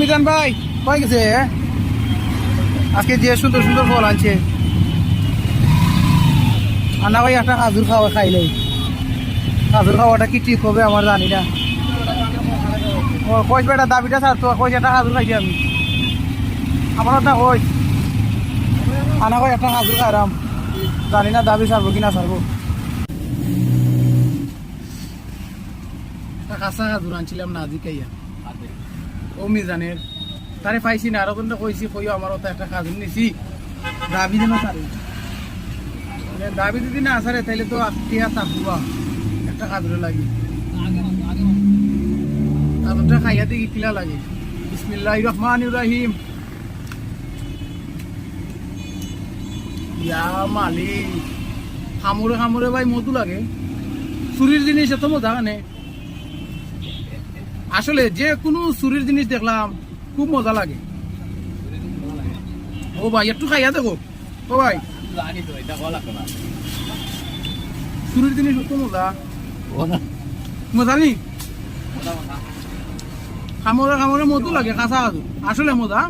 মিজান ভাই কই গেছে আজকে যে সুন্দর সুন্দর ফল আনছে আনা ভাই একটা খাজুর খাওয়া খাইলে খাজুর খাওয়াটা কি ঠিক হবে আমার জানি না ও কই বেটা দাবিটা স্যার তো কই একটা খাজুর খাইছি আমি আমার একটা কই আনা ভাই একটা খাজুর খাইলাম জানি না দাবি ছাড়বো কিনা ছাড়বো কাঁচা খাজুর আনছিলাম না আজি খাইয়া ও মিজানের তারে পাইছি না আরো কিন্তু কইছি কইও আমার ওটা একটা খাজুর নিছি দাবি যেন সারে দাবি যদি না আসারে তাইলে তো আত্মীয়া তাকুয়া একটা খাজুরে লাগে খাজুরটা খাইয়া দেখি কিলা লাগে বিসমিল্লাহির রহমানির রহিম ইয়া মালিক খামুরে খামুরে ভাই মধু লাগে চুরির জিনিস এত মজা মানে আসলে যে কোনো চুরির জিনিস দেখলাম খুব মজা লাগে ও ভাই একটু খাইয়া দেখো ও ভাই চুরির জিনিস কত মজা মজা নি খামরে খামরে মধু লাগে কাঁচা আসলে মজা